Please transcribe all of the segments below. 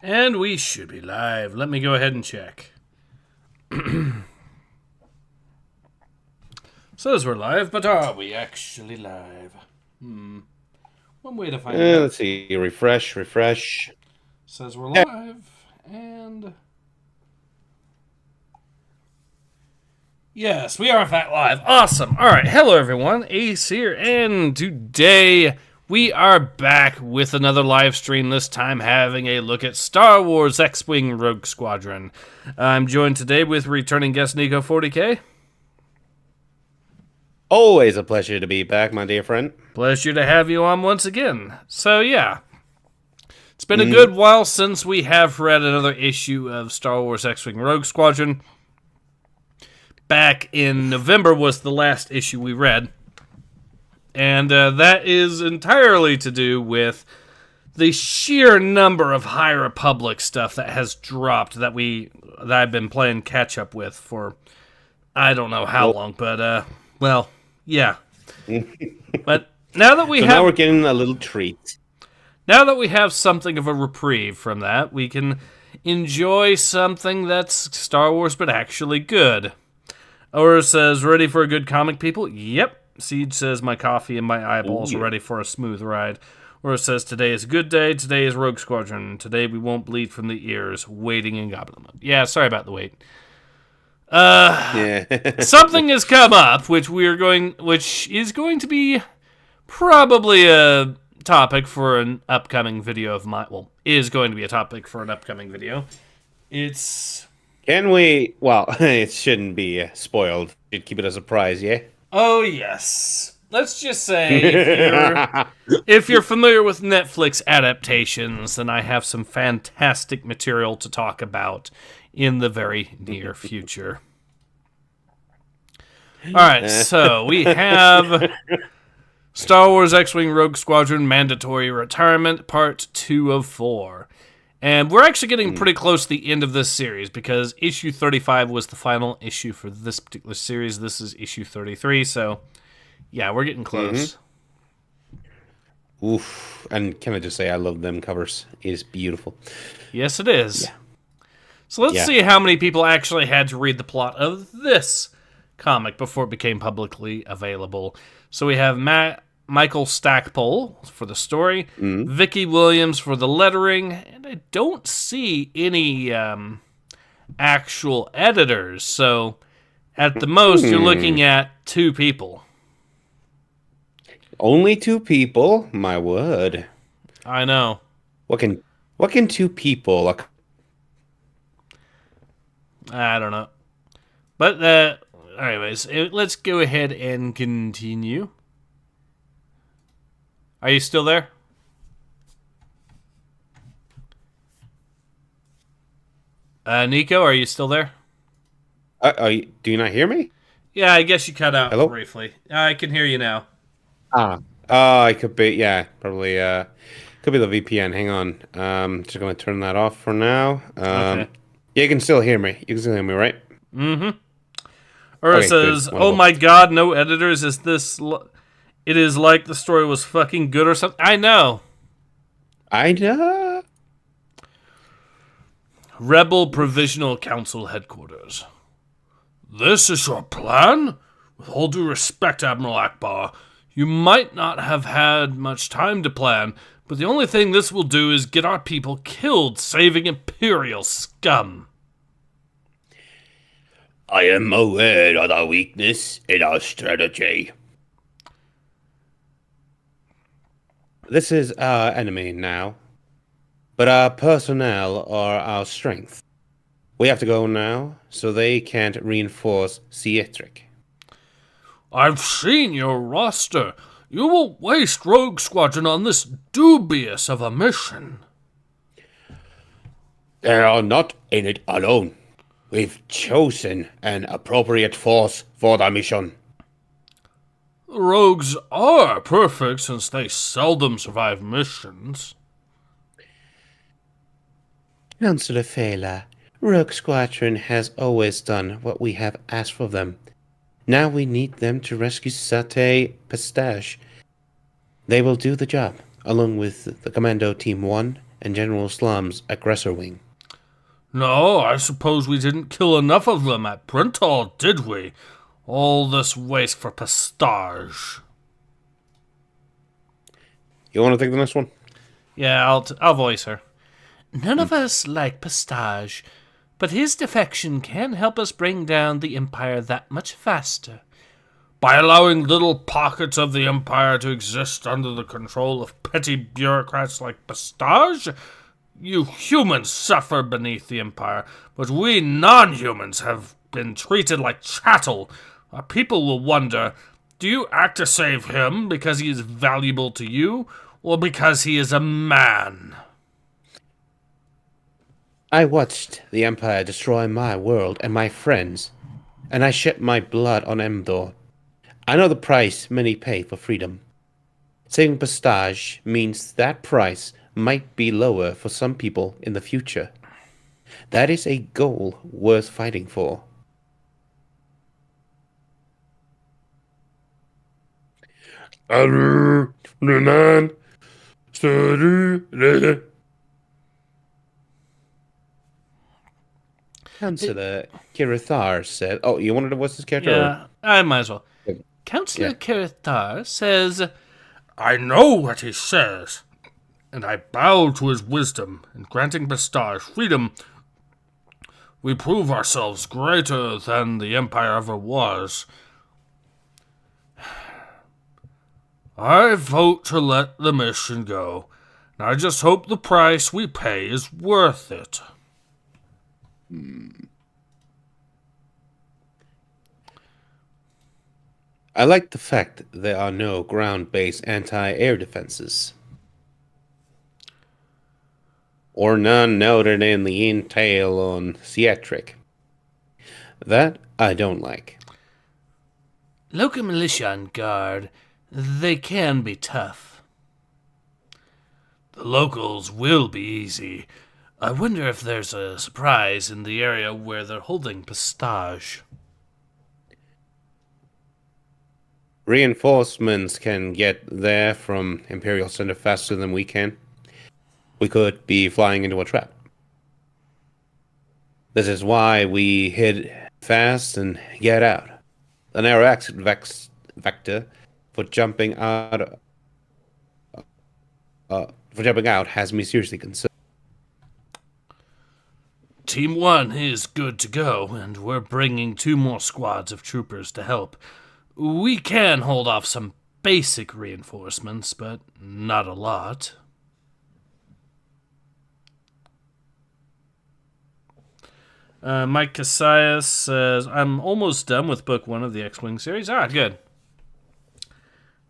And we should be live. Let me go ahead and check. Says we're live, but are we actually live? One way to find out. Let's see. Refresh. Says we're live, and... Yes, we are in fact live. Awesome. Alright, hello everyone. Ace here, and today we are back with another live stream, this time having a look at Star Wars X-Wing Rogue Squadron. I'm joined today with returning guest Nico 40K. Always a pleasure to be back, my dear friend. Pleasure to have you on once again. So yeah, it's been a good while since we have read another issue of Star Wars X-Wing Rogue Squadron. Back in November was the last issue we read. And that is entirely to do with the sheer number of High Republic stuff that has dropped that I've been playing catch up with for I don't know how long, but well, yeah. But now that now we're getting a little treat. Now that we have something of a reprieve from that, we can enjoy something that's Star Wars but actually good. Aura says, ready for a good comic, people? Yep. Siege says, my coffee and my eyeballs are ready for a smooth ride. Aura says, today is a good day. Today is Rogue Squadron. Today we won't bleed from the ears. Waiting in Goblin mode. Yeah, sorry about the wait. Something has come up, which is going to be probably a topic for an upcoming video of mine. Well, is going to be a topic for an upcoming video. Can we... Well, it shouldn't be spoiled. Should keep it a surprise, yeah? Oh, yes. Let's just say, if you're familiar with Netflix adaptations, then I have some fantastic material to talk about in the very near future. Alright, so we have Star Wars X-Wing Rogue Squadron Mandatory Retirement, Part 2 of 4. And we're actually getting pretty close to the end of this series, because issue 35 was the final issue for this particular series. This is issue 33, so yeah, we're getting close. Oof. And can I just say, I love them covers. It is beautiful. Yes, it is. Yeah. So let's see how many people actually had to read the plot of this comic before it became publicly available. So we have Michael Stackpole for the story, Vicky Williams for the lettering, and I don't see any actual editors. So at the most, you're looking at 2 people. Only 2 people? My word. I know. What can 2 people... I don't know. But, anyways, let's go ahead and continue. Are you still there? Nico, are you still there? do you not hear me? Yeah, I guess you cut out Hello? briefly. I can hear you now. I could be, probably, could be the VPN. Hang on. Just gonna turn that off for now. Okay. Yeah, you can still hear me. You can still hear me, right? Mm-hmm. Ura says, oh my god, no editors. Is this... It is like the story was fucking good or something. I know. Rebel Provisional Council Headquarters. This is your plan? With all due respect, Admiral Akbar, you might not have had much time to plan, but the only thing this will do is get our people killed, saving Imperial scum. I am aware of the weakness in our strategy. This is our enemy now, but our personnel are our strength. We have to go now, so they can't reinforce Ciatric. I've seen your roster. You will waste Rogue Squadron on this dubious of a mission. They are not in it alone. We've chosen an appropriate force for the mission. The rogues are perfect since they seldom survive missions. Councillor Fela, Rogue Squadron has always done what we have asked for them. Now we need them to rescue Satay Pistache. They will do the job, along with the Commando Team 1 and General Slum's aggressor wing. No, I suppose we didn't kill enough of them at Brental, did we? All this waste for Pistage. You want to take the next one? Yeah, I'll voice her. None of us like Pistage, but his defection can help us bring down the Empire that much faster. By allowing little pockets of the Empire to exist under the control of petty bureaucrats like Pistage? You humans suffer beneath the Empire, but we non-humans have been treated like chattel. Our people will wonder, do you act to save him because he is valuable to you, or because he is a man? I watched the Empire destroy my world and my friends, and I shed my blood on Emdor. I know the price many pay for freedom. Saving Pistage means that price might be lower for some people in the future. That is a goal worth fighting for. Councillor Kirathar said... Oh, you wanted to voice this character? Yeah, I might as well. Councillor Kirathar says, I know what he says, and I bow to his wisdom. In granting Pistage freedom, we prove ourselves greater than the Empire ever was. I vote to let the mission go, and I just hope the price we pay is worth it. I like the fact that there are no ground-based anti-air defenses. Or none noted in the intel on Ciatric. That I don't like. Local militia and guard, they can be tough. The locals will be easy. I wonder if there's a surprise in the area where they're holding Pistage. Reinforcements can get there from Imperial Center faster than we can. We could be flying into a trap. This is why we hit fast and get out. The narrow exit vector for jumping out has me seriously concerned. Team 1 is good to go, and we're bringing 2 more squads of troopers to help. We can hold off some basic reinforcements, but not a lot. Mike Casillas says, I'm almost done with book 1 of the X-Wing series. Alright, good.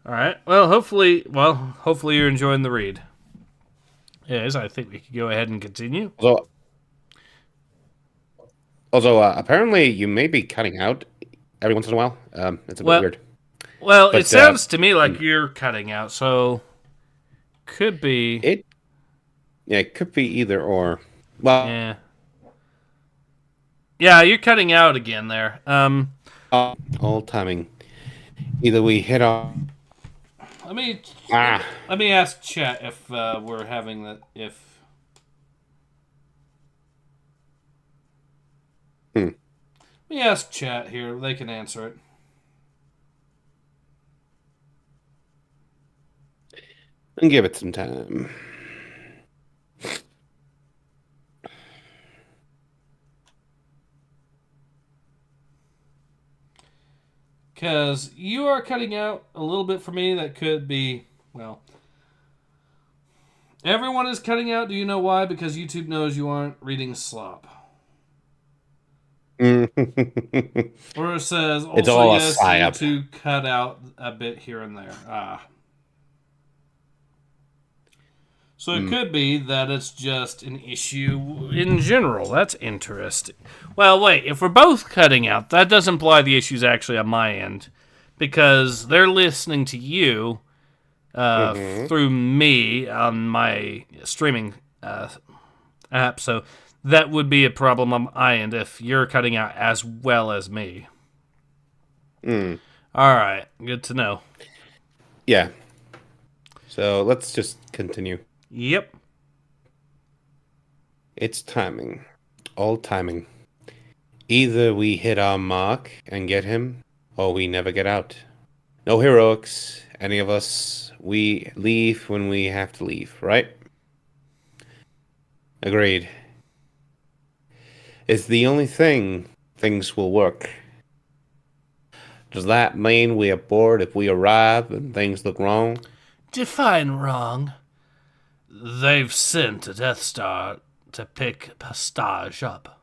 Alright, well, hopefully you're enjoying the read. Yes, I think we could go ahead and continue. Also, apparently you may be cutting out every once in a while. It's a bit weird. Well, but, it sounds to me like you're cutting out, so could be... It could be either or. Well... Yeah. Yeah, you're cutting out again there. All timing. Either we hit off... Let me ask chat if we're having that, if... Let me ask chat here. They can answer it. And give it some time. Because you are cutting out a little bit for me. That could be, well... Everyone is cutting out. Do you know why? Because YouTube knows you aren't reading slop. Or it says, also, it's all yes, a psyop. to cut out a bit here and there. So it could be that it's just an issue in general. That's interesting. Well, wait, if we're both cutting out, that does imply the issue's actually on my end. Because they're listening to you through me on my streaming app, so that would be a problem on my end if you're cutting out as well as me. Alright, good to know. Yeah. So let's just continue. Yep. It's timing. All timing. Either we hit our mark and get him, or we never get out. No heroics, any of us. We leave when we have to leave, right? Agreed. It's the only thing things will work. Does that mean we abort if we arrive and things look wrong? Define wrong. They've sent a Death Star to pick Pastage up.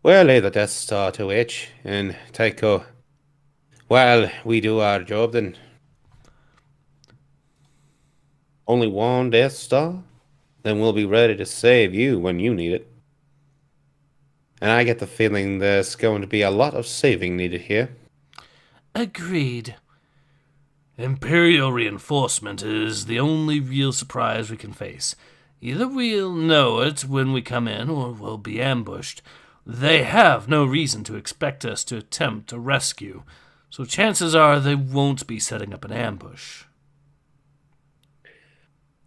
We'll lay the Death Star to H and Tycho. While we do our job, then. Only one Death Star? Then we'll be ready to save you when you need it. And I get the feeling there's going to be a lot of saving needed here. Agreed. Imperial reinforcement is the only real surprise we can face. Either we'll know it when we come in, or we'll be ambushed. They have no reason to expect us to attempt a rescue, so chances are they won't be setting up an ambush.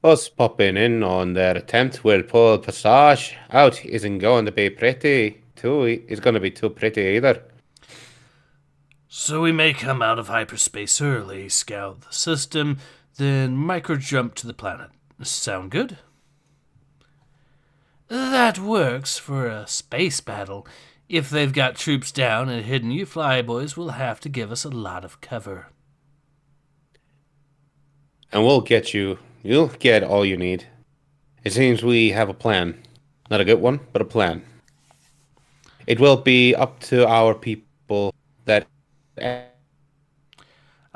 Us popping in on their attempt will pull Passage out isn't going to be pretty. It's going to be too pretty either. So we may come out of hyperspace early, scout the system, then micro-jump to the planet. Sound good? That works for a space battle. If they've got troops down and hidden, you flyboys will have to give us a lot of cover. And we'll get you. You'll get all you need. It seems we have a plan. Not a good one, but a plan. It will be up to our people that...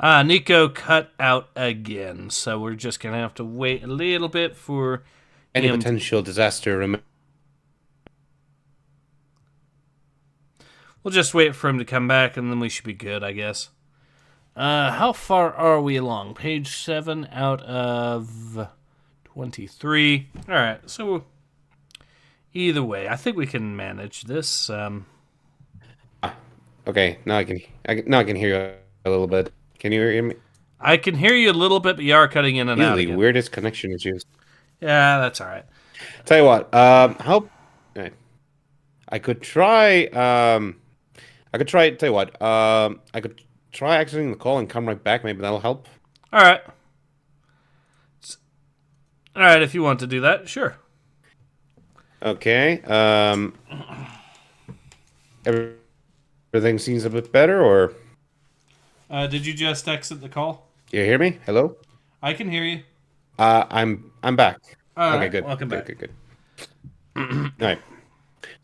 Nico cut out again, so we're just going to have to wait a little bit for any him. Potential disaster. We'll just wait for him to come back, and then we should be good, I guess. How far are we along? Page 7 out of 23. Alright, so either way, I think we can manage this. Okay, now I can hear you a little bit. Can you hear me? I can hear you a little bit, but you are cutting in and out Really again. weirdest connection issues. Yeah, that's alright. Tell you what, I could try, tell you what, I could try exiting the call and come right back. Maybe that'll help. Alright. Alright, if you want to do that, sure. Okay, everything seems a bit better, or? Did you just exit the call? You hear me? Hello? I can hear you. I'm back. All okay, right, good. Welcome back. Good. All right.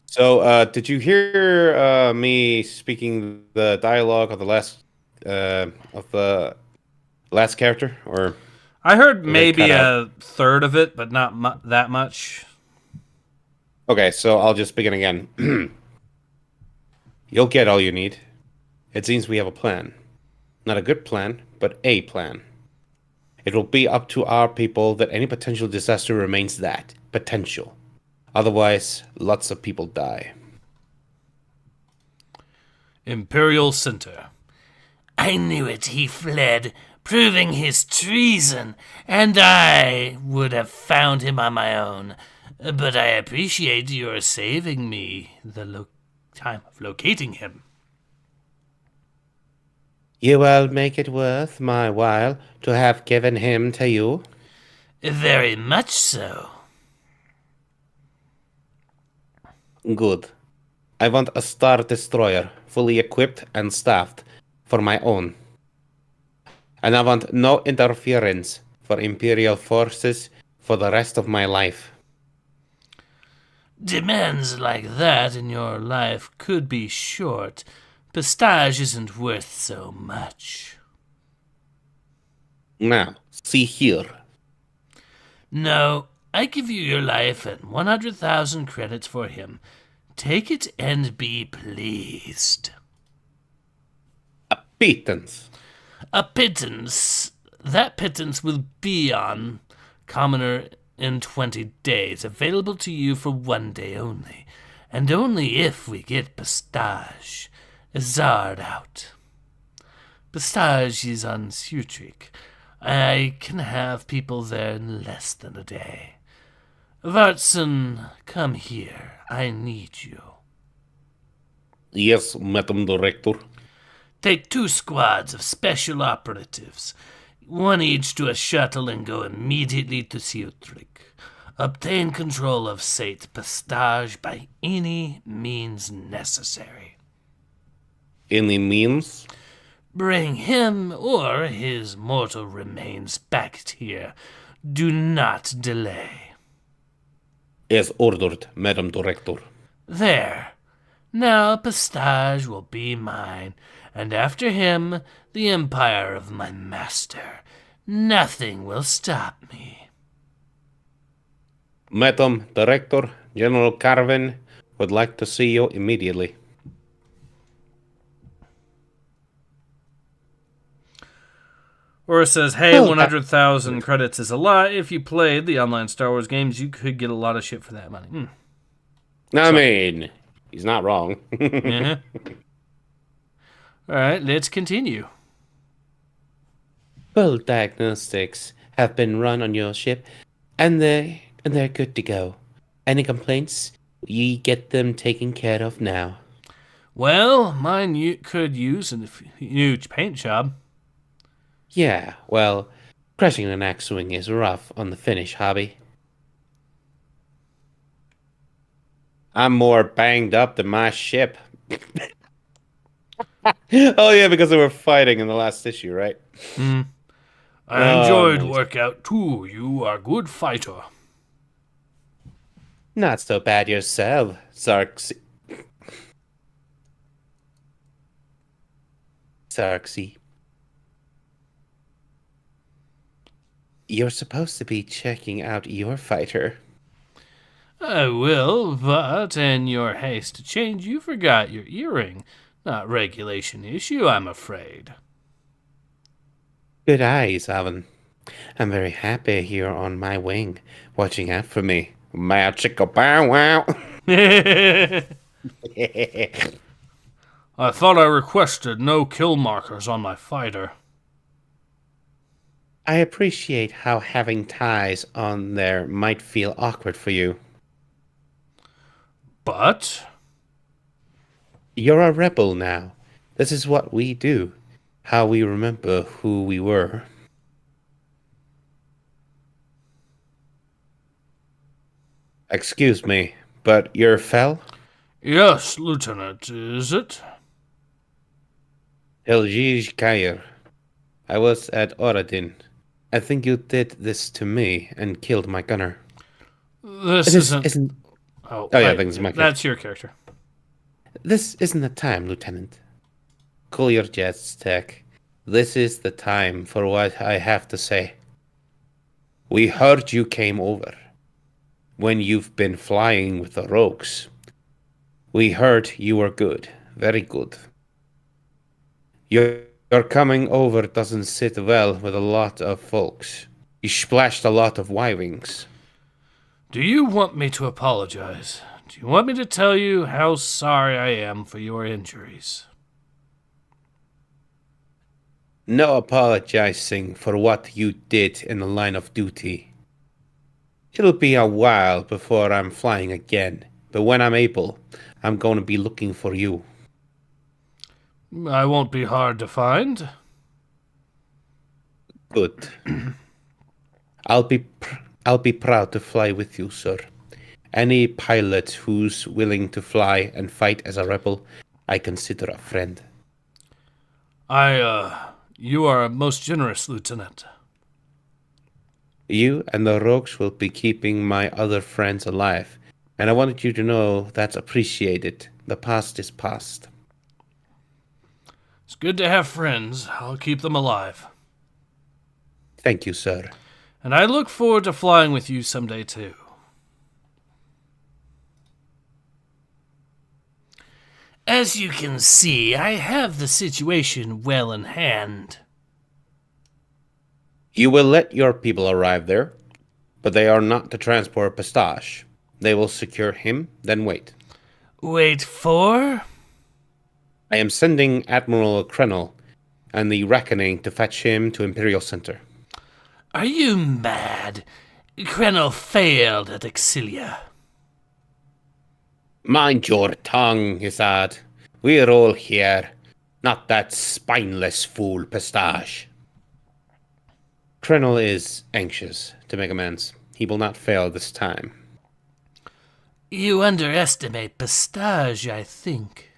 So, did you hear me speaking the dialogue of the last character, or? I heard maybe a third of it, but not that much. Okay, so I'll just begin again. You'll get all you need. It seems we have a plan. Not a good plan, but a plan. It will be up to our people that any potential disaster remains that. Potential. Otherwise, lots of people die. Imperial Center. I knew it. He fled, proving his treason, and I would have found him on my own. But I appreciate your saving me the time of locating him. You will make it worth my while to have given him to you? Very much so. Good. I want a Star Destroyer, fully equipped and staffed, for my own. And I want no interference for Imperial forces for the rest of my life. Demands like that in your life could be short. Pastage isn't worth so much. Now, see here. No, I give you your life and 100,000 credits for him. Take it and be pleased. A pittance. A pittance. That pittance will be on Commoner in 20 days, available to you for 1 day only, and only if we get Pastage Zard out. Pastage is on Sutrik. I can have people there in less than a day. Larson, come here. I need you. Yes, Madam Director. Take 2 squads of special operatives, one each to a shuttle, and go immediately to Ciutric. Obtain control of Saint Pastage by any means necessary. Any means? Bring him or his mortal remains back here. Do not delay. As ordered, Madam Director. There. Now Pastage will be mine, and after him the empire of my master. Nothing will stop me. Madam Director, General Carvin would like to see you immediately. Or says, hey, 100,000 credits is a lot. If you played the online Star Wars games, you could get a lot of shit for that money. I mean, he's not wrong. Uh-huh. All right, let's continue. Full diagnostics have been run on your ship, and they're good to go. Any complaints? You get them taken care of now. Well, mine could use a huge paint job. Yeah, well, crashing an X-Wing is rough on the Finnish hobby. I'm more banged up than my ship. Oh yeah, because they were fighting in the last issue, right? I enjoyed nice. workout too. You are a good fighter. Not so bad yourself, Sarksy. You're supposed to be checking out your fighter. I will, but in your haste to change, you forgot your earring. Not regulation issue, I'm afraid. Good eyes, Alvin. I'm very happy here on my wing, watching out for me. My chicka bow wow. I thought I requested no kill markers on my fighter. I appreciate how having ties on there might feel awkward for you. But You're a rebel now. This is what we do. How we remember who we were. Excuse me, but you're Fel? yes, Lieutenant, is it? Kair. I was at Oradin. I think you did this to me and killed my gunner. This isn't... Oh yeah, I think it's my character. That's your character. This isn't the time, Lieutenant. Cool your jets, Tech. This is the time for what I have to say. We heard you came over. When you've been flying with the rogues. We heard you were good. Very good. Your coming over doesn't sit well with a lot of folks. You splashed a lot of Y-Wings. Do you want me to apologize? Do you want me to tell you how sorry I am for your injuries? No apologizing for what you did in the line of duty. It'll be a while before I'm flying again, but when I'm able, I'm going to be looking for you. I won't be hard to find. Good. I'll be proud to fly with you, sir. Any pilot who's willing to fly and fight as a rebel, I consider a friend. You are most generous, Lieutenant. You and the rogues will be keeping my other friends alive, and I wanted you to know that's appreciated. The past is past. It's good to have friends. I'll keep them alive. Thank you, sir. And I look forward to flying with you someday, too. As you can see, I have the situation well in hand. You will let your people arrive there, but they are not to transport Pistache. They will secure him, then wait. Wait for? I am sending Admiral Krenel and the Reckoning to fetch him to Imperial Center. Are you mad? Krenel failed at Exilia. Mind your tongue, Isad. We're all here, not that spineless fool Pistache. Krenel is anxious to make amends. He will not fail this time. You underestimate Pistache, I think.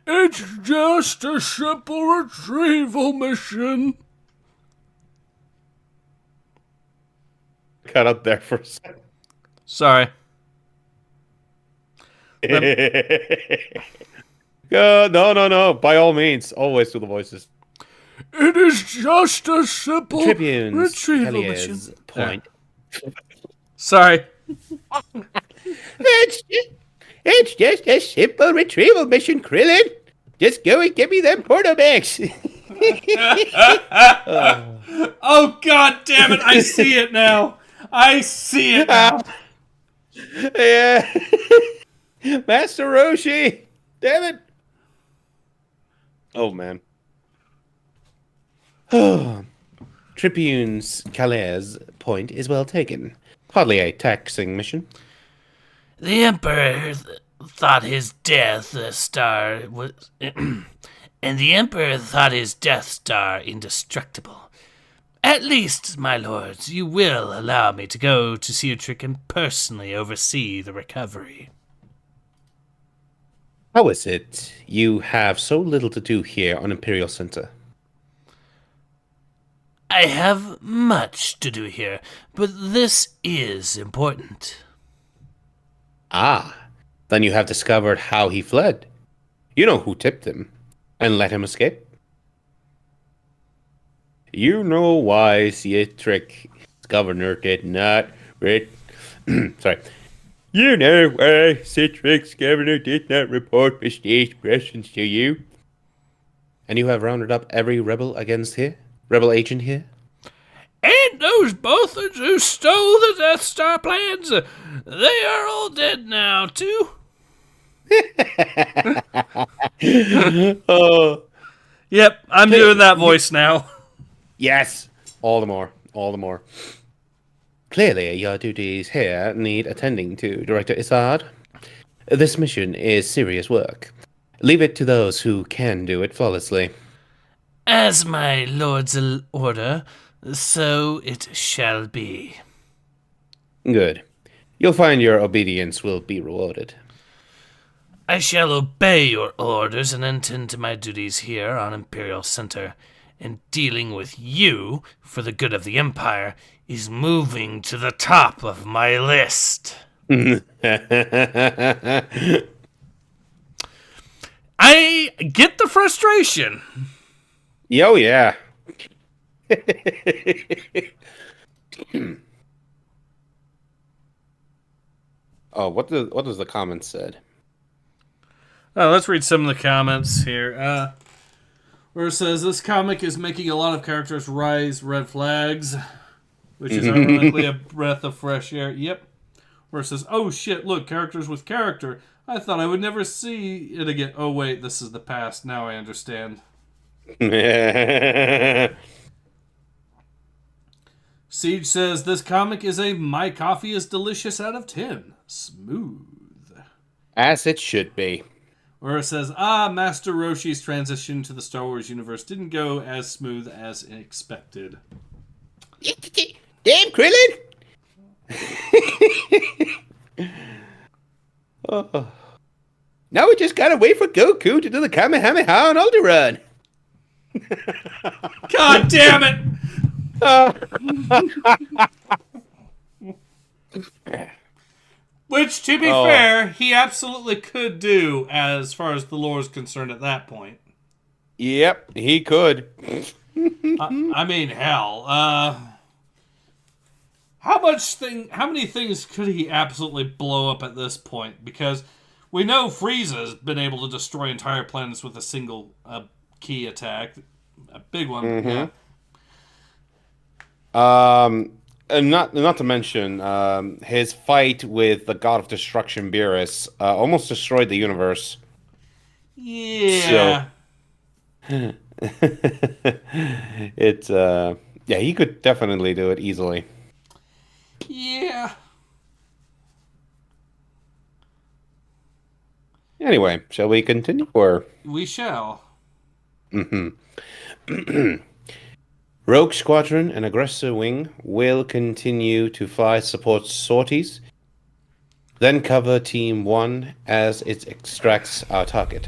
It's just a simple retrieval mission. Cut up there for a second. Sorry. No. By all means, always do the voices. It is just a simple Tribune's retrieval mission. Point. Sorry. It's just a simple retrieval mission, Krillin. Just go and give me them portal bags. Oh, God damn it. I see it now. I see it now. Yeah. Master Roche. Damn it. Oh, man. Tribune's Calais point is well taken. Hardly a taxing mission. The Emperor thought his Death Star was... and the Emperor thought his Death Star indestructible. At least, my lords, you will allow me to go to Ciatric and personally oversee the recovery. How is it you have so little to do here on Imperial Center? I have much to do here, but this is important. Ah, then you have discovered how he fled. You know who tipped him and let him escape. You know why Ciatric's governor did not... Sorry. You know why Ciatric's governor did not report Pistache's presence to you. And you have rounded up every rebel agent here? And those Bothans who stole the Death Star plans, they are all dead now, too. Oh. Yep, I'm doing that voice now. Yes, all the more. Clearly, your duties here need attending to, Director Isard. This mission is serious work. Leave it to those who can do it flawlessly. As my lords order, so it shall be. Good. You'll find your obedience will be rewarded. I shall obey your orders and attend to my duties here on Imperial Center. And dealing with you, for the good of the Empire, is moving to the top of my list. I get the frustration. Yo, yeah. Oh, what does the comments said? Let's read some of the comments here. Where it says, this comic is making a lot of characters rise red flags, which is ironically a breath of fresh air. Yep. Where it says, oh shit, look, characters with character. I thought I would never see it again. Oh wait, this is the past. Now I understand. Siege says, this comic is a my coffee is delicious out of 10. Smooth. As it should be. Where it says, Master Roshi's transition to the Star Wars universe didn't go as smooth as expected. Damn, Krillin! Oh. Now we just gotta wait for Goku to do the Kamehameha on Alderaan. God damn it! Which, to be fair, he absolutely could do as far as the lore is concerned at that point. Yep, he could. I mean, hell. How many things could he absolutely blow up at this point? Because we know Frieza's been able to destroy entire planets with a single key attack. A big one, yeah. And not to mention, his fight with the God of Destruction, Beerus, almost destroyed the universe. Yeah. So, Yeah, he could definitely do it easily. Yeah. Anyway, shall we continue, or? We shall. Rogue Squadron and Aggressor Wing will continue to fly support sorties, then cover Team 1 as it extracts our target.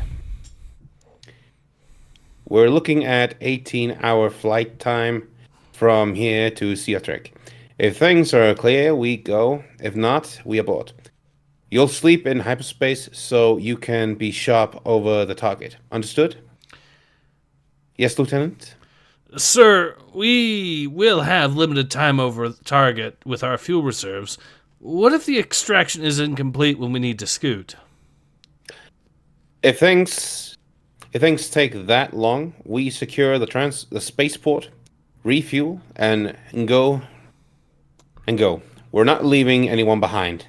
We're looking at 18-hour flight time from here to Ciatrix. If things are clear, we go. If not, we abort. You'll sleep in hyperspace so you can be sharp over the target. Understood? Yes, Lieutenant? Sir, we will have limited time over the target with our fuel reserves. What if the extraction is incomplete when we need to scoot? If things take that long, we secure the spaceport, refuel, and go. We're not leaving anyone behind.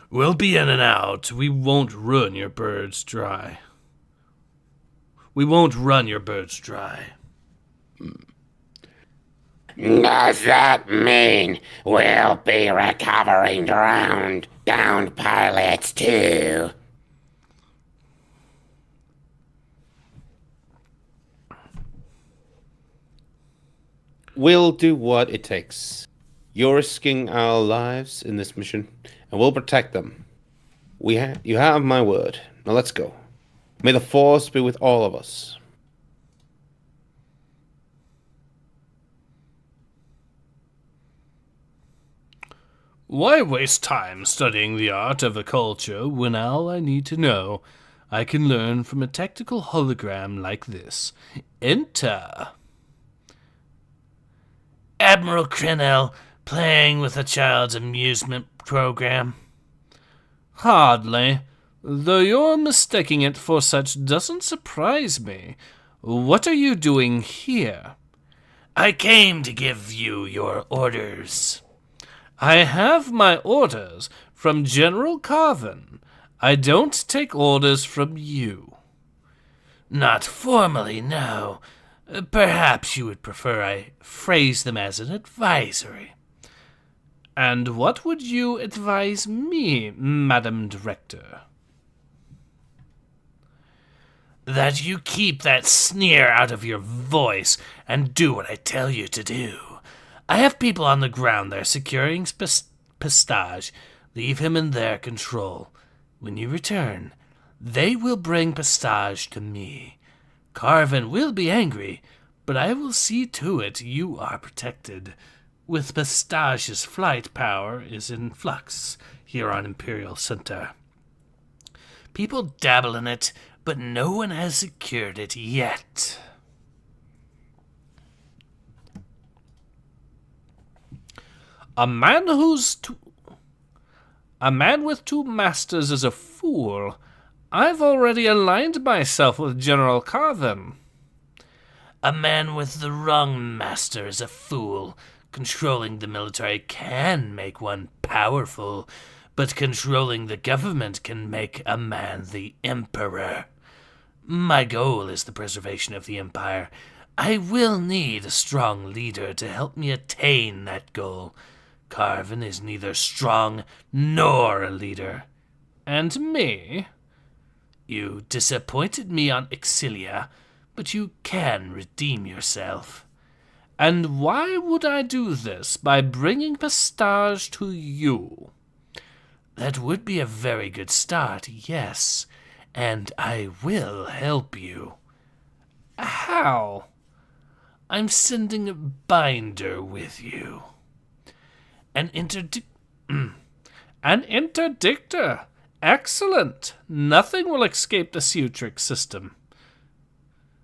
We'll be in and out. We won't run your birds dry. Does that mean we'll be recovering downed pilots too? We'll do what it takes. You're risking our lives in this mission, and we'll protect them. You have my word. Now let's go. May the Force be with all of us. Why waste time studying the art of a culture when all I need to know I can learn from a tactical hologram like this? Enter. Admiral Crenell playing with a child's amusement program. Hardly, though you're mistaking it for such doesn't surprise me. What are you doing here? I came to give you your orders. I have my orders from General Carvin. I don't take orders from you. Not formally, no. Perhaps you would prefer I phrase them as an advisory. And what would you advise me, Madam Director? That you keep that sneer out of your voice and do what I tell you to do. I have people on the ground there securing Pistage. Leave him in their control. When you return, they will bring Pistage to me. Carvin will be angry, but I will see to it you are protected. With Pistage's flight power is in flux here on Imperial Center. People dabble in it, but no one has secured it yet. A man with two masters is a fool. I've already aligned myself with General Carvin. A man with the wrong master is a fool. Controlling the military can make one powerful, but controlling the government can make a man the emperor. My goal is the preservation of the empire. I will need a strong leader to help me attain that goal. Carvin is neither strong nor a leader. And me? You disappointed me on Exilia, but you can redeem yourself. And why would I do this by bringing Pistage to you? That would be a very good start, yes, and I will help you. How? I'm sending a binder with you. An interdictor. Excellent. Nothing will escape the Ciatrix system.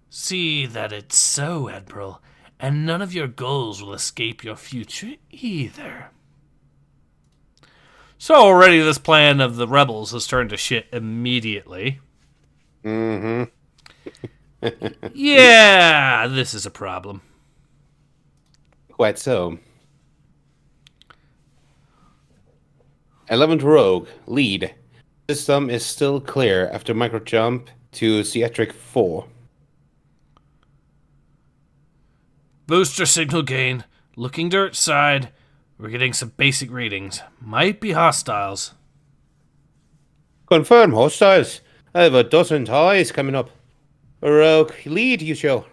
See that it's so, Admiral, and none of your goals will escape your future either. So already this plan of the rebels has turned to shit immediately. Mm-hmm. Yeah, this is a problem. Quite so. 11th Rogue, lead. System is still clear after microjump to Ciatrix 4. Booster signal gain. Looking dirt side. We're getting some basic readings. Might be hostiles. Confirm hostiles. I have a dozen ties coming up. Rogue, lead you show.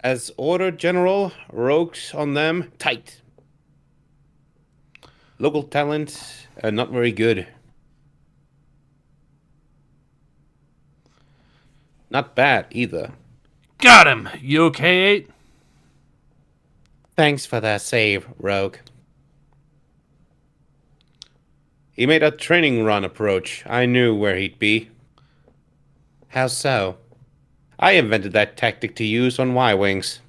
As ordered, General, rogues on them, tight. Local talent, not very good. Not bad, either. Got him! You okay, 8? Thanks for that save, Rogue. He made a training run approach. I knew where he'd be. How so? I invented that tactic to use on Y-Wings.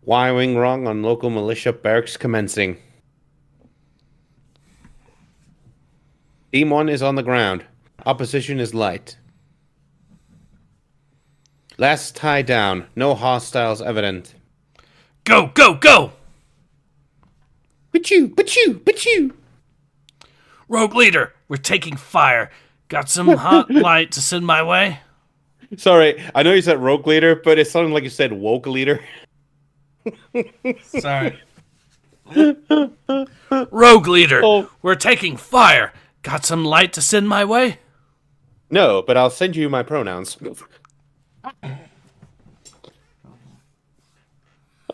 Y-Wing rung on local militia barracks commencing. Team 1 is on the ground. Opposition is light. Last tie down. No hostiles evident. Go, go, go! But you. Rogue leader, we're taking fire. Got some hot light to send my way? Sorry, I know you said rogue leader, but it sounded like you said woke leader. Sorry. Rogue leader, we're taking fire. Got some light to send my way? No, but I'll send you my pronouns.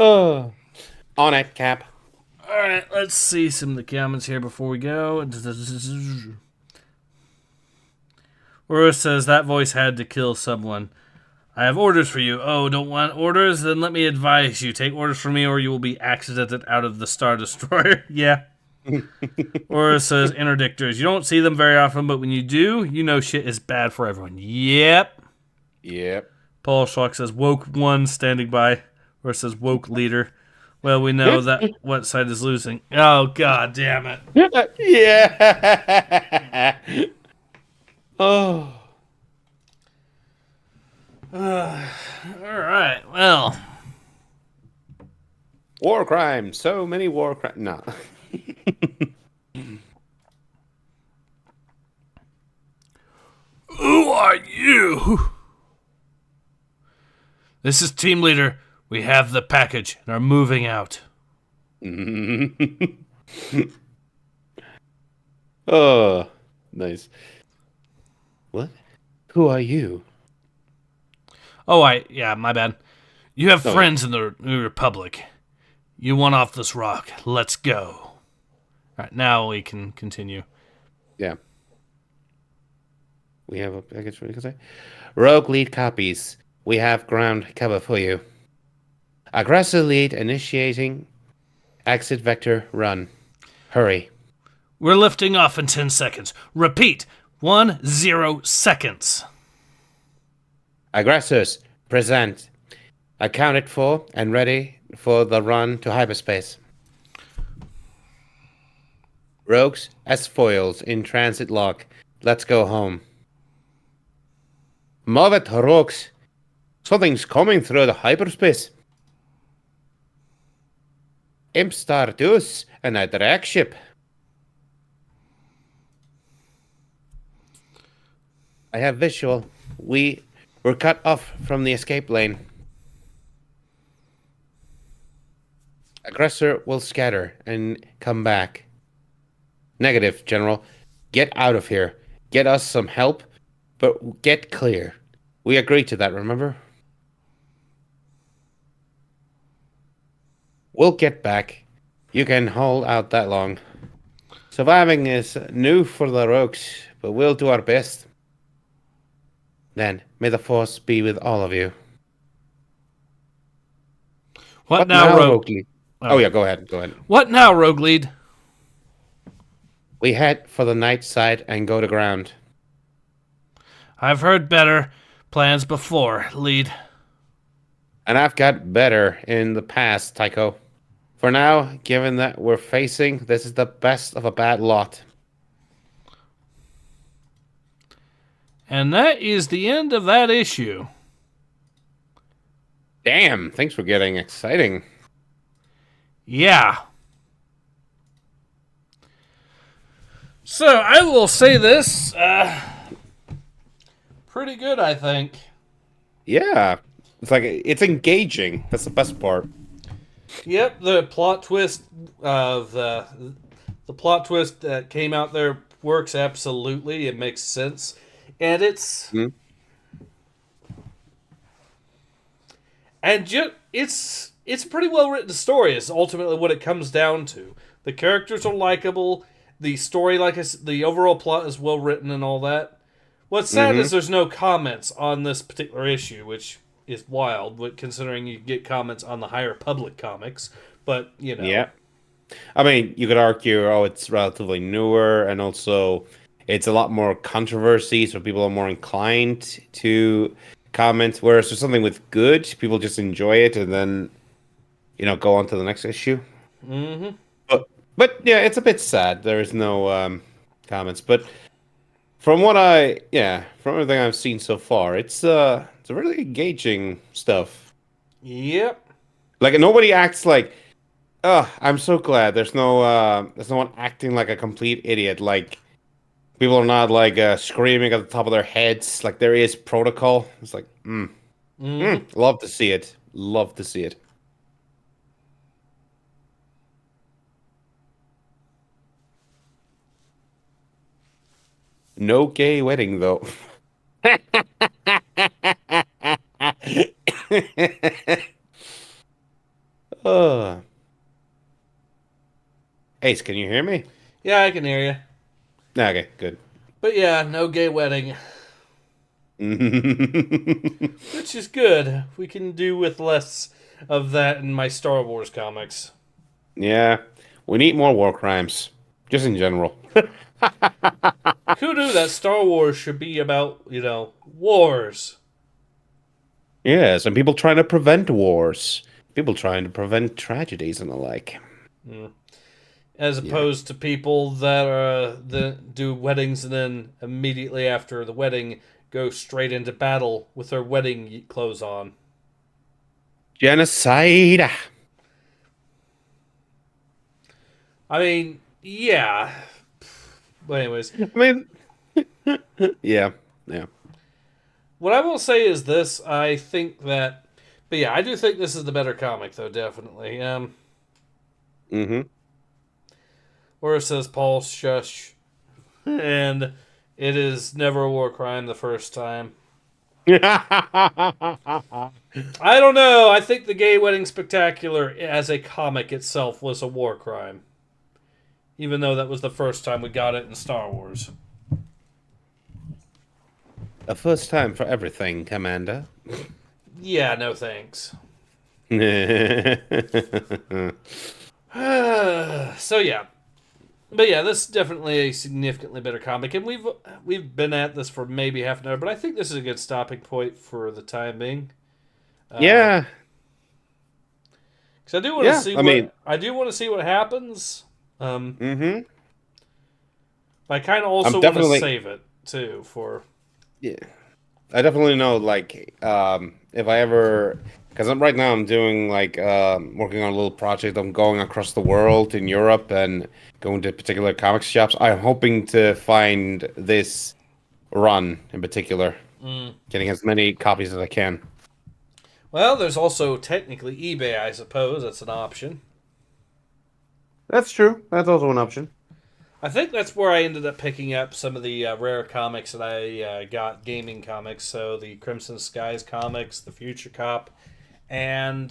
On it, Cap. Alright, let's see some of the comments here before we go. Aurora says that voice had to kill someone. I have orders for you. Oh, don't want orders? Then let me advise you. Take orders from me or you will be accidented out of the Star Destroyer. Yeah. Aurora says interdictors. You don't see them very often, but when you do, you know shit is bad for everyone. Yep. Paul Schlock says woke 1 standing by. Aurora says woke leader. Well, we know that what side is losing. Oh, god damn it. Yeah. Oh. Alright, well. War crimes. So many war crimes. No. Who are you? This is team leader. We have the package and are moving out. Oh, nice. What? Who are you? Oh, yeah, my bad. You have friends in the New Republic. You want off this rock. Let's go. All right, now we can continue. Yeah. We have a package. What can I say? Rogue lead copies. We have ground cover for you. Aggressor lead initiating. Exit vector run. Hurry. We're lifting off in 10 seconds. Repeat, 10 seconds. Aggressors, present. Accounted for and ready for the run to hyperspace. Rogues as foils in transit lock. Let's go home. Move it, rogues. Something's coming through the hyperspace. Imp Star Deuce and a drag ship. I have visual. We were cut off from the escape lane. Aggressor will scatter and come back. Negative, General. Get out of here. Get us some help, but get clear. We agreed to that, remember? We'll get back. You can hold out that long. Surviving is new for the rogues, but we'll do our best. Then, may the Force be with all of you. What now, Rogue? Oh, yeah, go ahead. What now, Rogue Lead? We head for the night side and go to ground. I've heard better plans before, Lead. And I've got better in the past, Tycho. For now, given that we're facing, this is the best of a bad lot. And that is the end of that issue. Damn, thanks for getting exciting. Yeah. So, I will say this. pretty good, I think. Yeah. It's engaging. That's the best part. Yep, the plot twist of the plot twist that came out there works absolutely. It makes sense. And it's... Mm-hmm. And it's a pretty well written story. Is ultimately what it comes down to. The characters are likable. The story, the overall plot is well written and all that. What's sad is there's no comments on this particular issue, which is wild, considering you get comments on the higher public comics. But you know, Yeah. I mean, you could argue, oh, it's relatively newer, and also it's a lot more controversy, so people are more inclined to comment. Whereas there's something with good, people just enjoy it, and then go on to the next issue. Mm-hmm. But yeah, it's a bit sad. There is no comments, but from everything I've seen so far, it's a really engaging stuff. Yep. Like nobody acts like, oh, I'm so glad there's no one acting like a complete idiot. Like people are not like screaming at the top of their heads. Like there is protocol. It's like, love to see it. Love to see it. No gay wedding, though. Ace, can you hear me? Yeah, I can hear you. Okay, good. But yeah, no gay wedding. Which is good. We can do with less of that in my Star Wars comics. Yeah, we need more war crimes. Just in general. Who knew that Star Wars should be about, wars? Yes, and people trying to prevent wars. People trying to prevent tragedies and the like. As opposed to people that do weddings and then immediately after the wedding go straight into battle with their wedding clothes on. Genocide. I mean, yeah. But anyways. I mean, yeah. What I will say is this. I think that... But yeah, I do think this is the better comic, though, definitely. Where it says Paul Shush. And it is never a war crime the first time. I don't know. I think the Gay Wedding Spectacular as a comic itself was a war crime. Even though that was the first time we got it in Star Wars. A first time for everything, Commander. Yeah, no thanks. So yeah. But yeah, this is definitely a significantly better comic, and we've been at this for maybe half an hour, but I think this is a good stopping point for the time being. Yeah. Because I do want to see. I do want to see what happens. I kind of also want to save it too for. Yeah, I definitely know. Like, if I ever, because right now I'm doing working on a little project. I'm going across the world in Europe and going to particular comics shops. I'm hoping to find this run in particular, getting as many copies as I can. Well, there's also technically eBay, I suppose. That's an option. That's true. That's also an option. I think that's where I ended up picking up some of the rare comics that I got, gaming comics. So the Crimson Skies comics, the Future Cop, and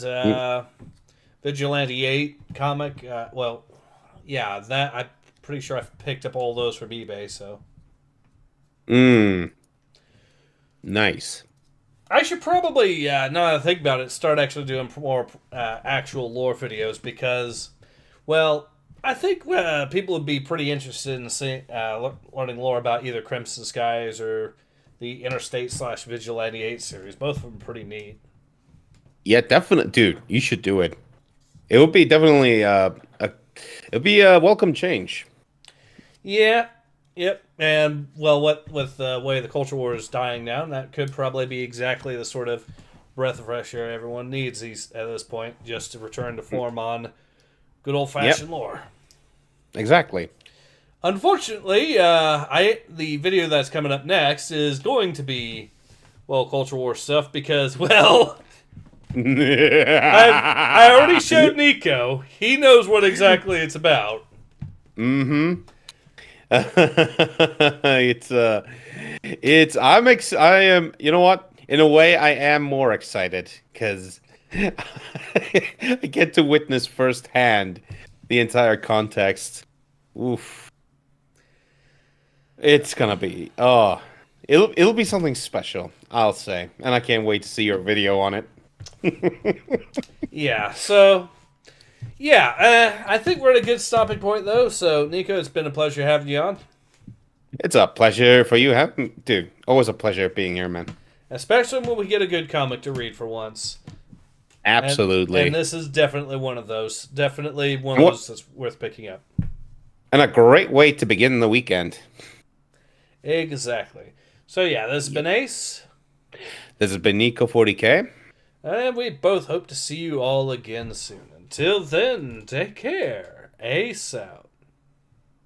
Vigilante 8 comic. That I'm pretty sure I've picked up all those from eBay. So, nice. I should probably, now that I think about it, start actually doing more actual lore videos because, well, I think people would be pretty interested in learning lore about either Crimson Skies or the Interstate/Vigilante 8 series. Both of them are pretty neat. Yeah, definitely, dude. You should do it. It would be definitely it'd be a welcome change. Yeah. Yep. And well, what with the way the culture war is dying down, that could probably be exactly the sort of breath of fresh air everyone needs at this point, just to return to form on good old-fashioned lore. Exactly. Unfortunately, the video that's coming up next is going to be well, Culture War stuff because, well, I already showed Nico. He knows what exactly it's about. Mm-hmm. I am, you know what? In a way, I am more excited because I get to witness firsthand the entire context. Oof. It's gonna be, it'll be something special, I'll say. And I can't wait to see your video on it. Yeah, so, yeah, I think we're at a good stopping point, though. So, Nico, it's been a pleasure having you on. It's a pleasure for you having, dude. Always a pleasure being here, man. Especially when we get a good comic to read for once. Absolutely. And this is definitely one of those. Definitely one of those that's worth picking up. And a great way to begin the weekend. Exactly. So, yeah, this has been Ace. This has been Nico 40K. And we both hope to see you all again soon. Until then, take care. Ace out.